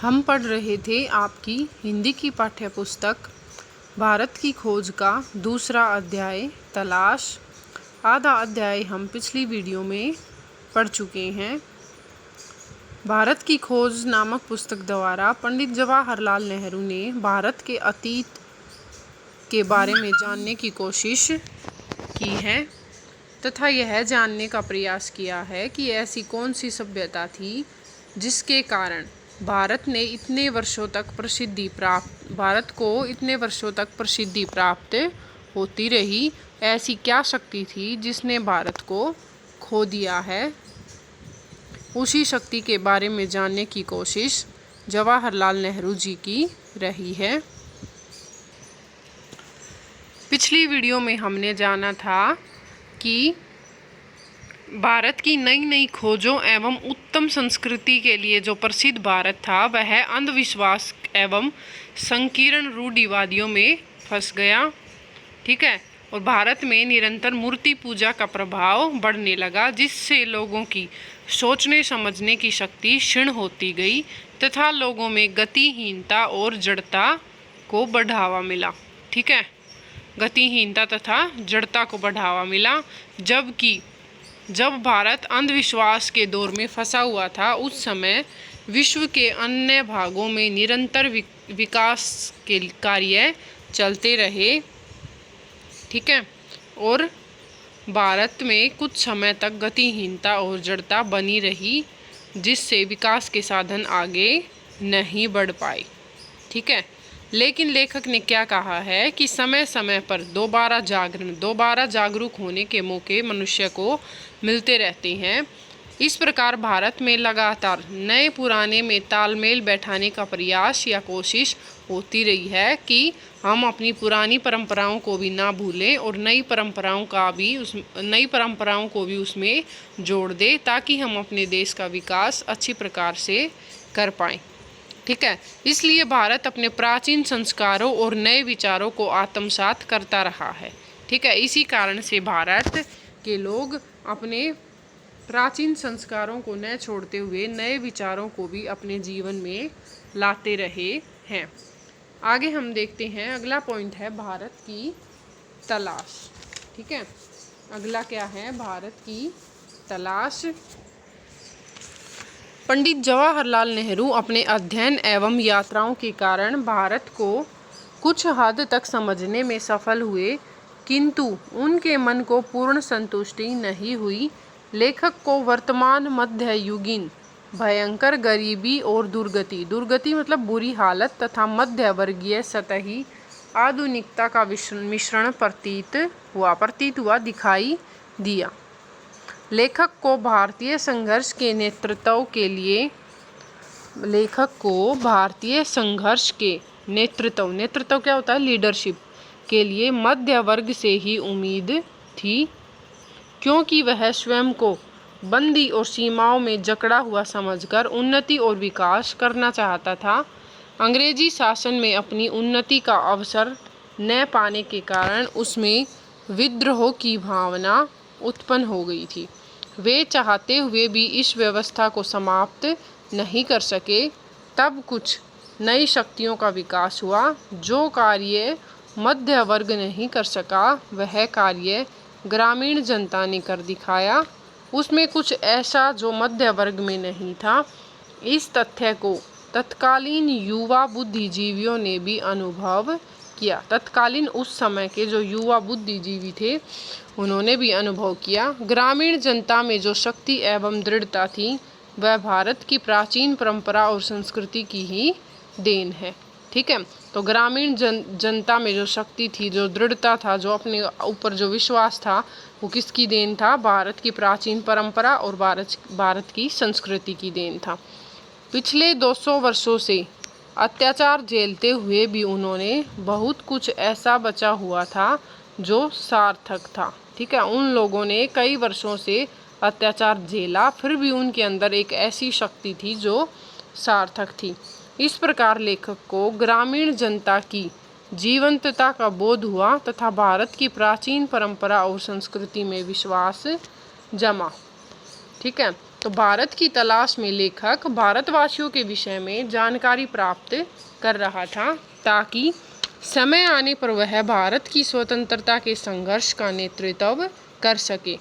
हम पढ़ रहे थे आपकी हिंदी की पाठ्य पुस्तक भारत की खोज का दूसरा अध्याय तलाश। आधा अध्याय हम पिछली वीडियो में पढ़ चुके हैं। भारत की खोज नामक पुस्तक द्वारा पंडित जवाहरलाल नेहरू ने भारत के अतीत के बारे में जानने की कोशिश की है तथा यह जानने का प्रयास किया है कि ऐसी कौन सी सभ्यता थी जिसके कारण भारत को इतने वर्षों तक प्रसिद्धि प्राप्त होती रही। ऐसी क्या शक्ति थी जिसने भारत को खो दिया है। उसी शक्ति के बारे में जानने की कोशिश जवाहरलाल नेहरू जी की रही है। पिछली वीडियो में हमने जाना था कि भारत की नई नई खोजों एवं उत्तम संस्कृति के लिए जो प्रसिद्ध भारत था वह अंधविश्वास एवं संकीर्ण रूढ़िवादियों में फंस गया। ठीक है। और भारत में निरंतर मूर्ति पूजा का प्रभाव बढ़ने लगा, जिससे लोगों की सोचने समझने की शक्ति क्षीण होती गई तथा लोगों में गतिहीनता और जड़ता को बढ़ावा मिला। ठीक है। गतिहीनता तथा जड़ता को बढ़ावा मिला। जब भारत अंधविश्वास के दौर में फंसा हुआ था, उस समय विश्व के अन्य भागों में निरंतर विकास के कार्य चलते रहे। ठीक है। और भारत में कुछ समय तक गतिहीनता और जड़ता बनी रही, जिससे विकास के साधन आगे नहीं बढ़ पाए। ठीक है। लेकिन लेखक ने क्या कहा है कि समय समय पर दोबारा जागरूक होने के मौके मनुष्य को मिलते रहते हैं। इस प्रकार भारत में लगातार नए पुराने में तालमेल बैठाने का प्रयास या कोशिश होती रही है कि हम अपनी पुरानी परंपराओं को भी ना भूलें और नई परंपराओं को भी उसमें जोड़ दें, ताकि हम अपने देश का विकास अच्छी प्रकार से कर पाएं। ठीक है। इसलिए भारत अपने प्राचीन संस्कारों और नए विचारों को आत्मसात करता रहा है। ठीक है। इसी कारण से भारत के लोग अपने प्राचीन संस्कारों को न छोड़ते हुए नए विचारों को भी अपने जीवन में लाते रहे हैं। आगे हम देखते हैं, अगला पॉइंट है भारत की तलाश। ठीक है। अगला क्या है? भारत की तलाश। पंडित जवाहरलाल नेहरू अपने अध्ययन एवं यात्राओं के कारण भारत को कुछ हद तक समझने में सफल हुए, किंतु उनके मन को पूर्ण संतुष्टि नहीं हुई। लेखक को वर्तमान मध्ययुगीन भयंकर गरीबी और दुर्गति मतलब बुरी हालत तथा मध्य वर्गीय सतही आधुनिकता का मिश्रण प्रतीत हुआ दिखाई दिया। लेखक को भारतीय संघर्ष के नेतृत्व क्या होता है? लीडरशिप के लिए मध्य वर्ग से ही उम्मीद थी, क्योंकि वह स्वयं को बंदी और सीमाओं में जकड़ा हुआ समझकर उन्नति और विकास करना चाहता था। अंग्रेजी शासन में अपनी उन्नति का अवसर न पाने के कारण उसमें विद्रोह की भावना उत्पन्न हो गई थी। वे चाहते हुए भी इस व्यवस्था को समाप्त नहीं कर सके। तब कुछ नई शक्तियों का विकास हुआ। जो कार्य मध्य वर्ग नहीं कर सका, वह कार्य ग्रामीण जनता ने कर दिखाया। उसमें कुछ ऐसा जो मध्य वर्ग में नहीं था। इस तथ्य को तत्कालीन युवा बुद्धिजीवियों ने भी अनुभव किया। तत्कालीन उस समय के जो युवा बुद्धिजीवी थे, उन्होंने भी अनुभव किया। ग्रामीण जनता में जो शक्ति एवं दृढ़ता थी, वह भारत की प्राचीन परंपरा और संस्कृति की ही देन है। ठीक है। तो ग्रामीण जनता में जो शक्ति थी, जो दृढ़ता था, जो अपने ऊपर जो विश्वास था, वो किसकी देन था? भारत की प्राचीन परंपरा और भारत की संस्कृति की देन था। पिछले 200 वर्षों से अत्याचार झेलते हुए भी उन्होंने बहुत कुछ ऐसा बचा हुआ था जो सार्थक था। ठीक है। उन लोगों ने कई वर्षों से अत्याचार झेला, फिर भी उनके अंदर एक ऐसी शक्ति थी जो सार्थक थी। इस प्रकार लेखक को ग्रामीण जनता की जीवंतता का बोध हुआ तथा भारत की प्राचीन परंपरा और संस्कृति में विश्वास जमा। ठीक है। तो भारत की तलाश में लेखक भारतवासियों के विषय में जानकारी प्राप्त कर रहा था ताकि समय आने पर वह भारत की स्वतंत्रता के संघर्ष का नेतृत्व कर सके।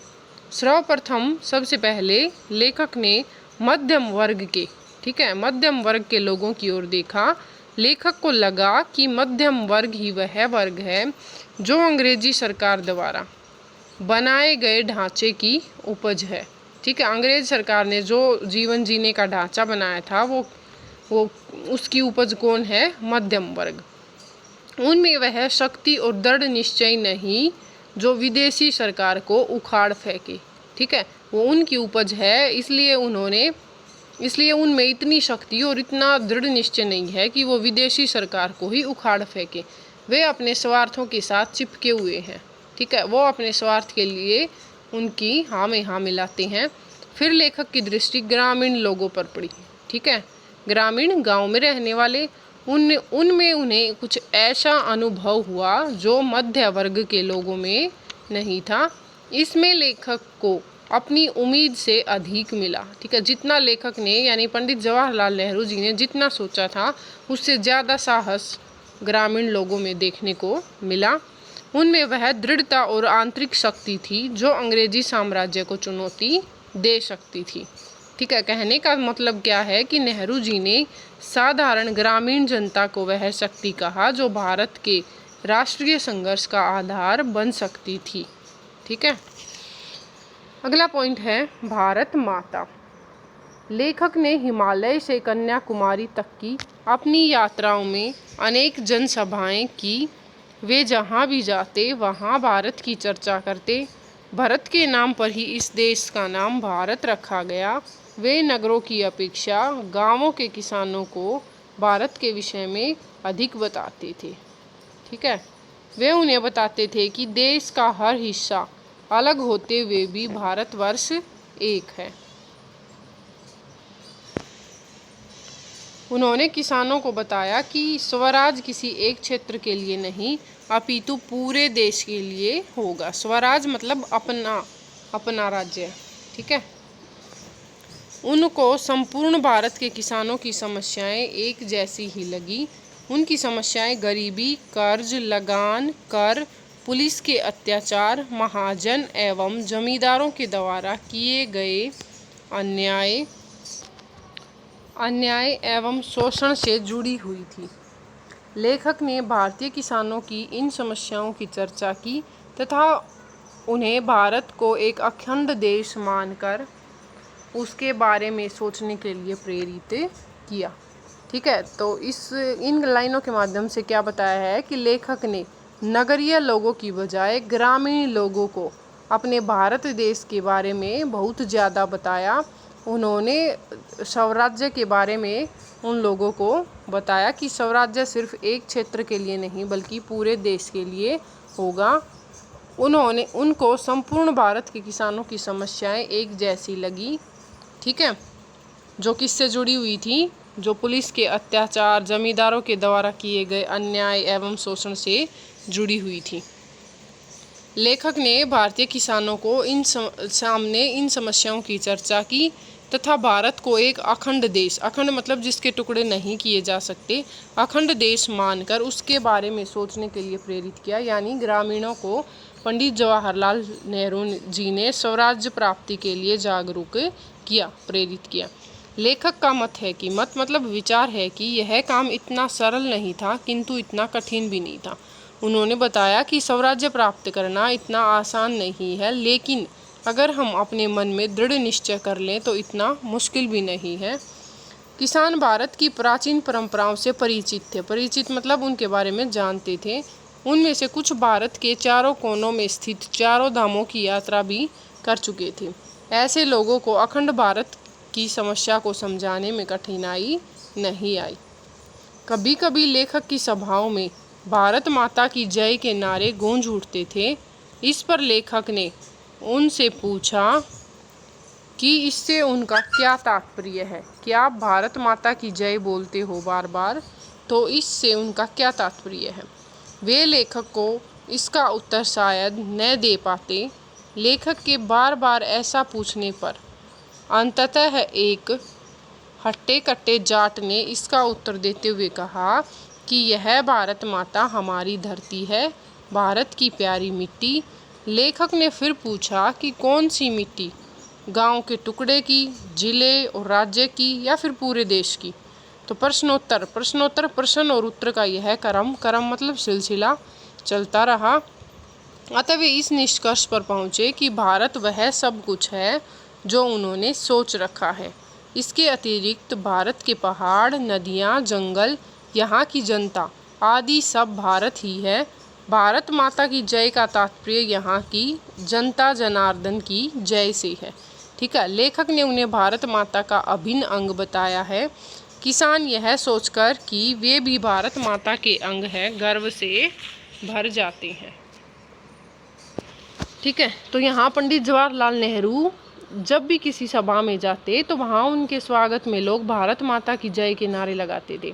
सर्वप्रथम सबसे पहले लेखक ने मध्यम वर्ग के, ठीक है, मध्यम वर्ग के लोगों की ओर देखा। लेखक को लगा कि मध्यम वर्ग ही वह वर्ग है जो अंग्रेजी सरकार द्वारा बनाए गए ढांचे की उपज है। ठीक है, अंग्रेज सरकार ने जो जीवन जीने का ढांचा बनाया था वो उसकी उपज कौन है? मध्यम वर्ग। उनमें वह शक्ति और दृढ़ निश्चय नहीं जो विदेशी सरकार को उखाड़ फेंके। ठीक है, वो उनकी उपज है, इसलिए उनमें इतनी शक्ति और इतना दृढ़ निश्चय नहीं है कि वो विदेशी सरकार को ही उखाड़ फेंके। वे अपने स्वार्थों के साथ चिपके हुए हैं। ठीक है, वो अपने स्वार्थ के लिए उनकी हाँ में हाँ मिलाते हैं। फिर लेखक की दृष्टि ग्रामीण लोगों पर पड़ी। ठीक है, ग्रामीण गांव में रहने वाले, उनमें उन्हें कुछ ऐसा अनुभव हुआ जो मध्य वर्ग के लोगों में नहीं था। इसमें लेखक को अपनी उम्मीद से अधिक मिला। ठीक है, जितना लेखक ने यानी पंडित जवाहरलाल नेहरू जी ने जितना सोचा था उससे ज़्यादा साहस ग्रामीण लोगों में देखने को मिला। उनमें वह दृढ़ता और आंतरिक शक्ति थी जो अंग्रेजी साम्राज्य को चुनौती दे सकती थी। ठीक है, कहने का मतलब क्या है कि नेहरू जी ने साधारण ग्रामीण जनता को वह शक्ति कहा जो भारत के राष्ट्रीय संघर्ष का आधार बन सकती थी। ठीक है, अगला पॉइंट है भारत माता। लेखक ने हिमालय से कन्याकुमारी तक की अपनी यात्राओं में अनेक जनसभाएं की। वे जहाँ भी जाते वहाँ भारत की चर्चा करते। भरत के नाम पर ही इस देश का नाम भारत रखा गया। वे नगरों की अपेक्षा गांवों के किसानों को भारत के विषय में अधिक बताते थे। ठीक है, वे उन्हें बताते थे कि देश का हर हिस्सा अलग होते हुए भी भारतवर्ष एक है। उन्होंने किसानों को बताया कि स्वराज किसी एक क्षेत्र के लिए नहीं अपितु पूरे देश के लिए होगा। स्वराज मतलब अपना राज्य। ठीक है, उनको संपूर्ण भारत के किसानों की समस्याएं एक जैसी ही लगी। उनकी समस्याएं गरीबी, कर्ज, लगान, कर, पुलिस के अत्याचार, महाजन एवं जमींदारों के द्वारा किए गए अन्याय एवं शोषण से जुड़ी हुई थी। लेखक ने भारतीय किसानों की इन समस्याओं की चर्चा की तथा उन्हें भारत को एक अखंड देश मानकर उसके बारे में सोचने के लिए प्रेरित किया। ठीक है, तो इन लाइनों के माध्यम से क्या बताया है कि लेखक ने नगरीय लोगों की बजाय ग्रामीण लोगों को अपने भारत देश के बारे में बहुत ज़्यादा बताया। उन्होंने स्वराज्य के बारे में उन लोगों को बताया कि स्वराज्य सिर्फ एक क्षेत्र के लिए नहीं बल्कि पूरे देश के लिए होगा। उनको संपूर्ण भारत के किसानों की समस्याएं एक जैसी लगी। ठीक है, जो किससे जुड़ी हुई थी? जो पुलिस के अत्याचार, जमींदारों के द्वारा किए गए अन्याय एवं शोषण से जुड़ी हुई थी। लेखक ने भारतीय किसानों को सामने इन समस्याओं की चर्चा की तथा भारत को एक अखंड देश, अखंड मतलब जिसके टुकड़े नहीं किए जा सकते, अखंड देश मानकर उसके बारे में सोचने के लिए प्रेरित किया। यानी ग्रामीणों को पंडित जवाहरलाल नेहरू जी ने स्वराज्य प्राप्ति के लिए जागरूक किया, प्रेरित किया। लेखक का मत है कि मत मतलब विचार है कि यह काम इतना सरल नहीं था किंतु इतना कठिन भी नहीं था। उन्होंने बताया कि स्वराज्य प्राप्त करना इतना आसान नहीं है, लेकिन अगर हम अपने मन में दृढ़ निश्चय कर लें तो इतना मुश्किल भी नहीं है। किसान भारत की प्राचीन परंपराओं से परिचित थे। परिचित मतलब उनके बारे में जानते थे। उनमें से कुछ भारत के चारों कोनों में स्थित चारों धामों की यात्रा भी कर चुके थे। ऐसे लोगों को अखंड भारत की समस्या को समझाने में कठिनाई नहीं आई। कभी कभी लेखक की सभाओं में भारत माता की जय के नारे गूंज उठते थे। इस पर लेखक ने उनसे पूछा कि इससे उनका क्या तात्पर्य है। क्या आप भारत माता की जय बोलते हो बार बार, तो इससे उनका क्या तात्पर्य है? वे लेखक को इसका उत्तर शायद न दे पाते। लेखक के बार बार ऐसा पूछने पर अंततः एक हट्टे कट्टे जाट ने इसका उत्तर देते हुए कहा कि यह भारत माता हमारी धरती है, भारत की प्यारी मिट्टी। लेखक ने फिर पूछा कि कौन सी मिट्टी, गांव के टुकड़े की, जिले और राज्य की, या फिर पूरे देश की। तो प्रश्नोत्तर प्रश्न और उत्तर का यह क्रम मतलब सिलसिला चलता रहा। अतः वे इस निष्कर्ष पर पहुँचे कि भारत वह सब कुछ है जो उन्होंने सोच रखा है। इसके अतिरिक्त भारत के पहाड़, नदियाँ, जंगल, यहाँ की जनता आदि सब भारत ही है। भारत माता की जय का तात्पर्य यहाँ की जनता जनार्दन की जय से है। ठीक है, लेखक ने उन्हें भारत माता का अभिन्न अंग बताया है। किसान यह सोचकर कि वे भी भारत माता के अंग हैं, गर्व से भर जाते हैं। ठीक है, तो यहाँ पंडित जवाहरलाल नेहरू जब भी किसी सभा में जाते तो वहाँ उनके स्वागत में लोग भारत माता की जय के नारे लगाते थे।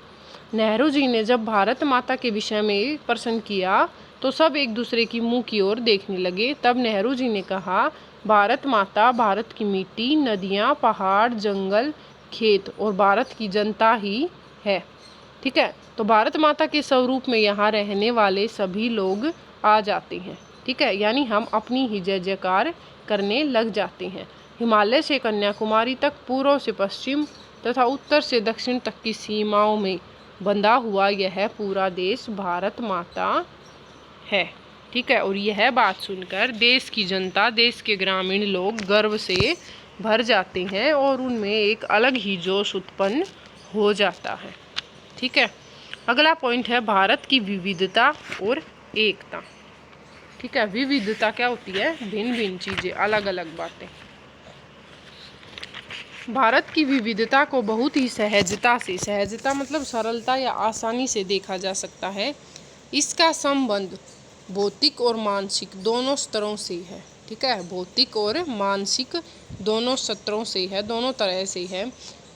नेहरू जी ने जब भारत माता के विषय में प्रश्न किया तो सब एक दूसरे की मुंह की ओर देखने लगे। तब नेहरू जी ने कहा, भारत माता भारत की मिट्टी, नदियाँ, पहाड़, जंगल, खेत और भारत की जनता ही है। ठीक है, तो भारत माता के स्वरूप में यहाँ रहने वाले सभी लोग आ जाते हैं। ठीक है, यानी हम अपनी ही जय जयकार करने लग जाते हैं। हिमालय से कन्याकुमारी तक, पूर्व से पश्चिम तथा उत्तर से दक्षिण तक की सीमाओं में बंधा हुआ यह पूरा देश भारत माता है। ठीक है, और यह बात सुनकर देश की जनता, देश के ग्रामीण लोग गर्व से भर जाते हैं और उनमें एक अलग ही जोश उत्पन्न हो जाता है। ठीक है, अगला पॉइंट है भारत की विविधता और एकता। ठीक है, विविधता क्या होती है? भिन्न भिन्न चीज़ें, अलग अलग बातें। भारत की विविधता को बहुत ही सहजता मतलब सरलता या आसानी से देखा जा सकता है। इसका संबंध भौतिक और मानसिक दोनों स्तरों से है। ठीक है, भौतिक और मानसिक दोनों स्तरों से है, दोनों तरह से है।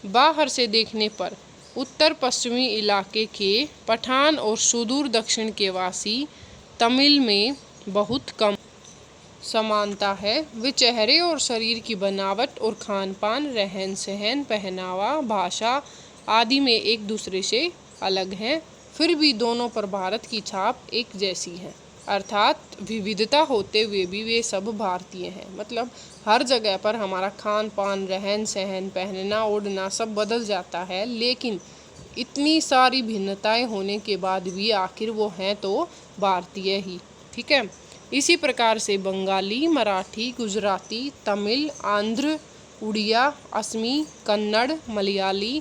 बाहर से देखने पर उत्तर पश्चिमी इलाके के पठान और सुदूर दक्षिण के वासी तमिल में बहुत कम समानता है। वे चेहरे और शरीर की बनावट और खान पान, रहन सहन, पहनावा, भाषा आदि में एक दूसरे से अलग हैं, फिर भी दोनों पर भारत की छाप एक जैसी है। अर्थात विविधता होते हुए भी वे सब भारतीय हैं। मतलब हर जगह पर हमारा खान पान, रहन सहन, पहनना ओढ़ना सब बदल जाता है, लेकिन इतनी सारी भिन्नताएं होने के बाद भी आखिर वो हैं तो भारतीय ही। ठीक है, इसी प्रकार से बंगाली, मराठी, गुजराती, तमिल, आंध्र, उड़िया, असमी, कन्नड़, मलयाली,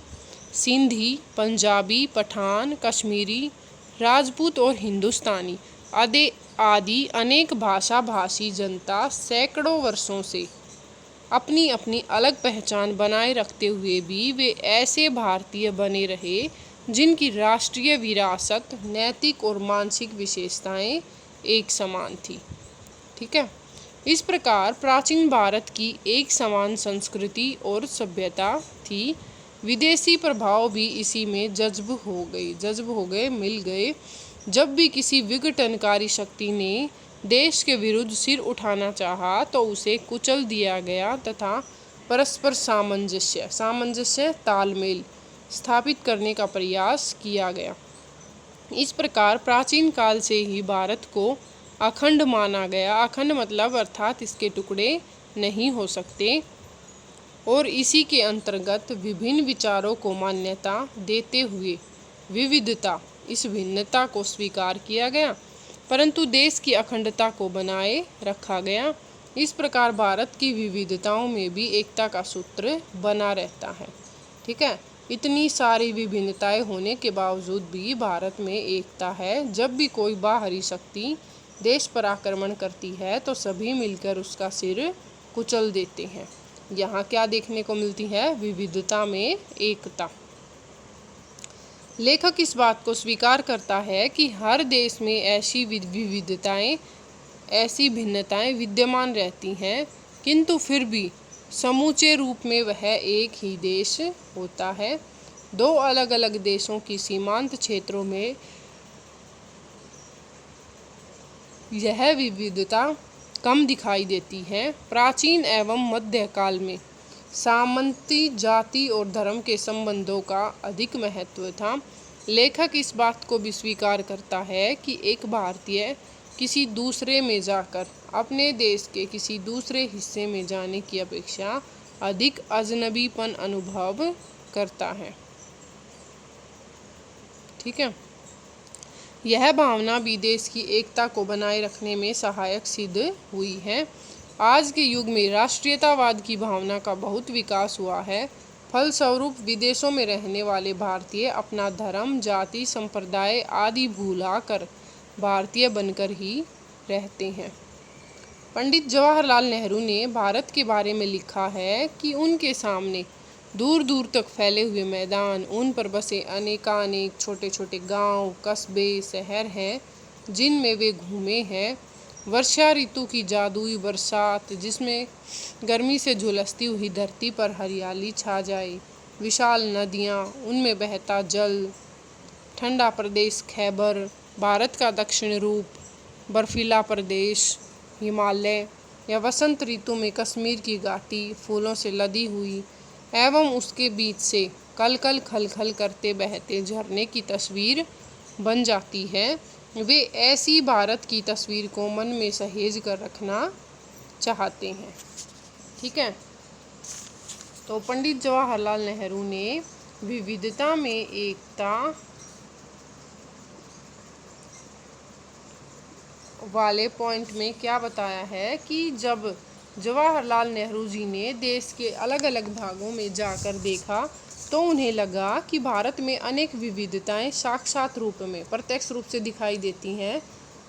सिंधी, पंजाबी, पठान, कश्मीरी, राजपूत और हिंदुस्तानी आदि अनेक भाषा भाषी जनता सैकड़ों वर्षों से अपनी अपनी अलग पहचान बनाए रखते हुए भी वे ऐसे भारतीय बने रहे जिनकी राष्ट्रीय विरासत, नैतिक और मानसिक विशेषताएं एक समान थी। ठीक है, इस प्रकार प्राचीन भारत की एक समान संस्कृति और सभ्यता थी। विदेशी प्रभाव भी इसी में जज्ब हो गए, मिल गए। जब भी किसी विघटनकारी शक्ति ने देश के विरुद्ध सिर उठाना चाहा तो उसे कुचल दिया गया तथा परस्पर सामंजस्य तालमेल स्थापित करने का प्रयास किया गया। इस प्रकार प्राचीन काल से ही भारत को अखंड माना गया। अखंड मतलब अर्थात इसके टुकड़े नहीं हो सकते, और इसी के अंतर्गत विभिन्न विचारों को मान्यता देते हुए विविधता, इस भिन्नता को स्वीकार किया गया, परंतु देश की अखंडता को बनाए रखा गया। इस प्रकार भारत की विविधताओं में भी एकता का सूत्र बना रहता है। ठीक है, इतनी सारी विभिन्नताएं होने के बावजूद भी भारत में एकता है। जब भी कोई बाहरी शक्ति देश पर आक्रमण करती है तो सभी मिलकर उसका सिर कुचल देते हैं। यहाँ क्या देखने को मिलती है? विविधता में एकता। लेखक इस बात को स्वीकार करता है कि हर देश में ऐसी विविधताएं, ऐसी भिन्नताएं विद्यमान रहती हैं, किंतु फिर भी समूचे रूप में वह एक ही देश होता है। दो अलग अलग देशों की सीमांत क्षेत्रों में यह विविधता कम दिखाई देती है। प्राचीन एवं मध्यकाल में सामंती जाति और धर्म के संबंधों का अधिक महत्व था। लेखक इस बात को भी स्वीकार करता है कि एक भारतीय किसी दूसरे में जाकर अपने देश के किसी दूसरे हिस्से में जाने की अपेक्षा अधिक अजनबीपन अनुभव करता है। ठीक है, यह भावना भी देश की एकता को बनाए रखने में सहायक सिद्ध हुई है। आज के युग में राष्ट्रीयतावाद की भावना का बहुत विकास हुआ है। फलस्वरूप विदेशों में रहने वाले भारतीय अपना धर्म, जाति, संप्रदाय आदि भुलाकर भारतीय बनकर ही रहते हैं। पंडित जवाहरलाल नेहरू ने भारत के बारे में लिखा है कि उनके सामने दूर दूर तक फैले हुए मैदान, उन पर बसे अनेकानेक छोटे छोटे गांव, कस्बे, शहर हैं जिनमें वे घूमे हैं। वर्षा ऋतु की जादुई बरसात, जिसमें गर्मी से झुलसती हुई धरती पर हरियाली छा जाए, विशाल नदियाँ, उनमें बहता जल, ठंडा प्रदेश खैबर, भारत का दक्षिण रूप, बर्फीला प्रदेश हिमालय, या वसंत ऋतु में कश्मीर की घाटी फूलों से लदी हुई एवं उसके बीच से कल कल खल खल करते बहते झरने की तस्वीर बन जाती है। वे ऐसी भारत की तस्वीर को मन में सहेज कर रखना चाहते हैं। ठीक है, तो पंडित जवाहरलाल नेहरू ने विविधता में एकता वाले पॉइंट में क्या बताया है कि जब जवाहरलाल नेहरू जी ने देश के अलग अलग भागों में जाकर देखा तो उन्हें लगा कि भारत में अनेक विविधताएं साक्षात रूप में, प्रत्यक्ष रूप से दिखाई देती हैं।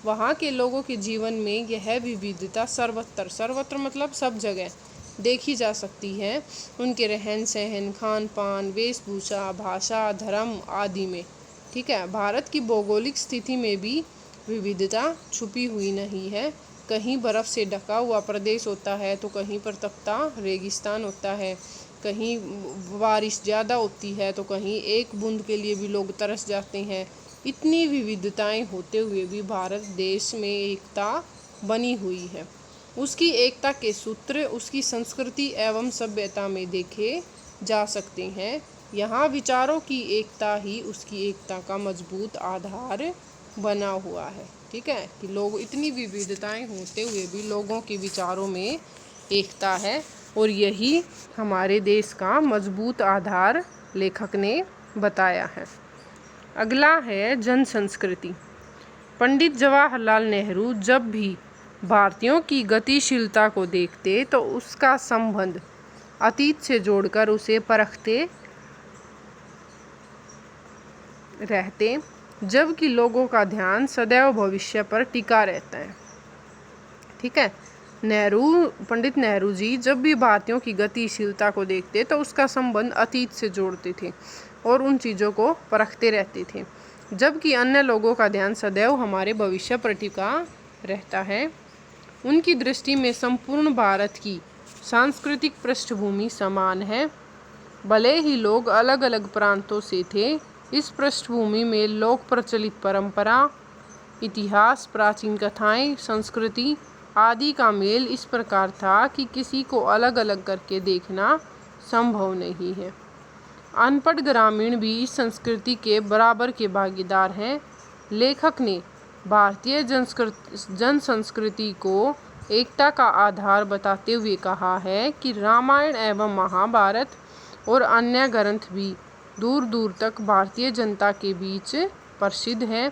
वहाँ के लोगों के जीवन में यह विविधता सर्वत्र मतलब सब जगह देखी जा सकती है। उनके रहन सहन, खान पान, वेशभूषा, भाषा, धर्म आदि में। ठीक है, भारत की भौगोलिक स्थिति में भी विविधता छुपी हुई नहीं है। कहीं बर्फ़ से ढका हुआ प्रदेश होता है तो कहीं पर तपता रेगिस्तान होता है, कहीं बारिश ज़्यादा होती है तो कहीं एक बूंद के लिए भी लोग तरस जाते हैं। इतनी विविधताएं होते हुए भी भारत देश में एकता बनी हुई है। उसकी एकता के सूत्र उसकी संस्कृति एवं सभ्यता में देखे जा सकते हैं। यहाँ विचारों की एकता ही उसकी एकता का मजबूत आधार बना हुआ है। ठीक है, कि लोग इतनी विविधताएं होते हुए भी लोगों के विचारों में एकता है और यही हमारे देश का मजबूत आधार लेखक ने बताया है। अगला है जन संस्कृति। पंडित जवाहरलाल नेहरू जब भी भारतीयों की गतिशीलता को देखते तो उसका संबंध अतीत से जोड़कर उसे परखते रहते, जबकि लोगों का ध्यान सदैव भविष्य पर टिका रहता है। ठीक है, पंडित नेहरू जी जब भी भारतीयों की गतिशीलता को देखते तो उसका संबंध अतीत से जोड़ते थे और उन चीज़ों को परखते रहते थे, जबकि अन्य लोगों का ध्यान सदैव हमारे भविष्य पर टिका रहता है। उनकी दृष्टि में संपूर्ण भारत की सांस्कृतिक पृष्ठभूमि समान है। भले ही लोग अलग अलग प्रांतों से थे, इस पृष्ठभूमि में लोक प्रचलित परंपरा, इतिहास, प्राचीन कथाएं, संस्कृति आदि का मेल इस प्रकार था कि किसी को अलग अलग करके देखना संभव नहीं है। अनपढ़ ग्रामीण भी इस संस्कृति के बराबर के भागीदार हैं। लेखक ने भारतीय जन संस्कृति को एकता का आधार बताते हुए कहा है कि रामायण एवं महाभारत और अन्य ग्रंथ भी दूर दूर तक भारतीय जनता के बीच प्रसिद्ध है।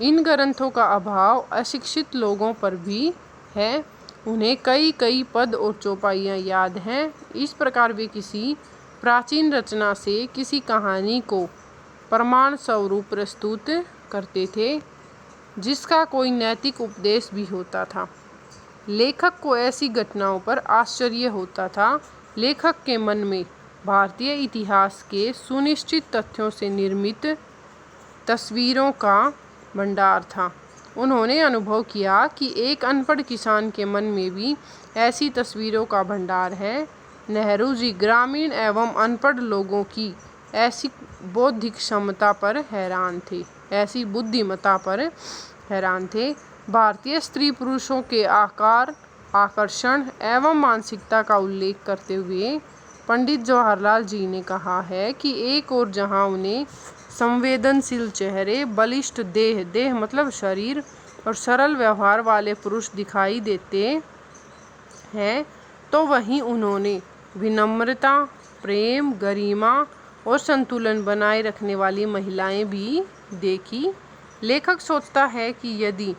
इन ग्रंथों का अभाव अशिक्षित लोगों पर भी है। उन्हें कई कई पद और चौपाइयाँ याद हैं। इस प्रकार वे किसी प्राचीन रचना से किसी कहानी को प्रमाण स्वरूप प्रस्तुत करते थे जिसका कोई नैतिक उपदेश भी होता था। लेखक को ऐसी घटनाओं पर आश्चर्य होता था। लेखक के मन में भारतीय इतिहास के सुनिश्चित तथ्यों से निर्मित तस्वीरों का भंडार था। उन्होंने अनुभव किया कि एक अनपढ़ किसान के मन में भी ऐसी तस्वीरों का भंडार है। नेहरू जी ग्रामीण एवं अनपढ़ लोगों की ऐसी बौद्धिक क्षमता पर हैरान थे, ऐसी बुद्धिमत्ता पर हैरान थे। भारतीय स्त्री पुरुषों के आकार, आकर्षण एवं मानसिकता का उल्लेख करते हुए पंडित जवाहरलाल जी ने कहा है कि एक और जहां उन्हें संवेदनशील चेहरे, बलिष्ठ देह मतलब शरीर और सरल व्यवहार वाले पुरुष दिखाई देते हैं, तो वहीं उन्होंने विनम्रता, प्रेम, गरिमा और संतुलन बनाए रखने वाली महिलाएं भी देखी। लेखक सोचता है कि यदि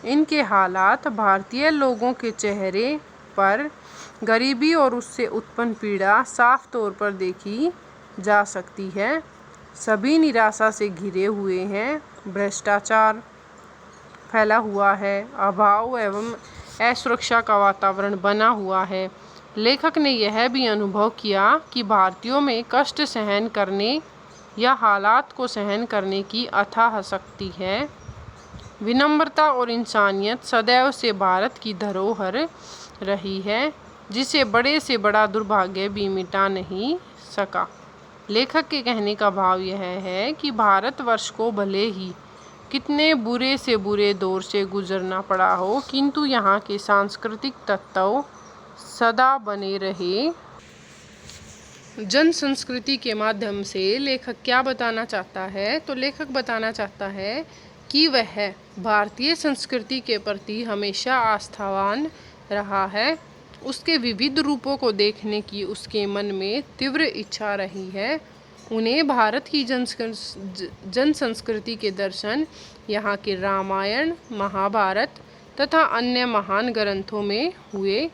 इनके हालात भारतीय लोगों के चेहरे पर गरीबी और उससे उत्पन्न पीड़ा साफ तौर पर देखी जा सकती है। सभी निराशा से घिरे हुए हैं, भ्रष्टाचार फैला हुआ है, अभाव एवं असुरक्षा का वातावरण बना हुआ है। लेखक ने यह भी अनुभव किया कि भारतीयों में कष्ट सहन करने या हालात को सहन करने की अथाह शक्ति है। विनम्रता और इंसानियत सदैव से भारत की धरोहर रही है, जिसे बड़े से बड़ा दुर्भाग्य भी मिटा नहीं सका। लेखक के कहने का भाव यह है कि भारतवर्ष को भले ही कितने बुरे से बुरे दौर से गुजरना पड़ा हो, किंतु यहाँ के सांस्कृतिक तत्व सदा बने रहे। जन संस्कृति के माध्यम से लेखक क्या बताना चाहता है? तो लेखक बताना चाहता है कि वह भारतीय संस्कृति के प्रति हमेशा आस्थावान रहा है। उसके विविध रूपों को देखने की उसके मन में तीव्र इच्छा रही है। उन्हें भारत की जन संस्कृति के दर्शन यहाँ के रामायण, महाभारत तथा अन्य महान ग्रंथों में हुए।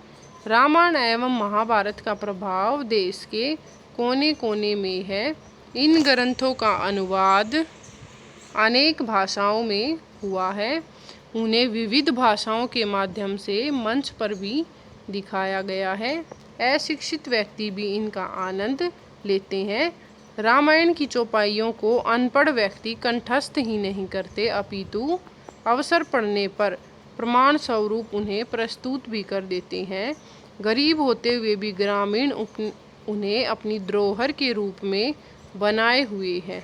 रामायण एवं महाभारत का प्रभाव देश के कोने कोने में है। इन ग्रंथों का अनुवाद अनेक भाषाओं में हुआ है। उन्हें विविध भाषाओं के माध्यम से मंच पर भी दिखाया गया है। अशिक्षित व्यक्ति भी इनका आनंद लेते हैं। रामायण की चौपाइयों को अनपढ़ व्यक्ति कंठस्थ ही नहीं करते, अपितु अवसर पड़ने पर प्रमाण स्वरूप उन्हें प्रस्तुत भी कर देते हैं। गरीब होते हुए भी ग्रामीण उन्हें अपनी धरोहर के रूप में बनाए हुए हैं।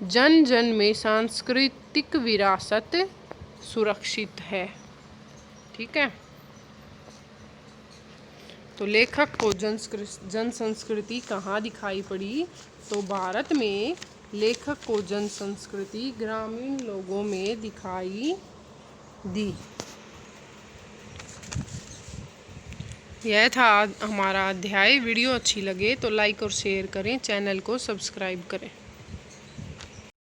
जन जन में सांस्कृतिक विरासत सुरक्षित है। ठीक है, तो लेखक को जन संस्कृति कहाँ दिखाई पड़ी? तो भारत में लेखक को जन संस्कृति ग्रामीण लोगों में दिखाई दी। यह था हमारा अध्याय। वीडियो अच्छी लगे तो लाइक और शेयर करें, चैनल को सब्सक्राइब करें।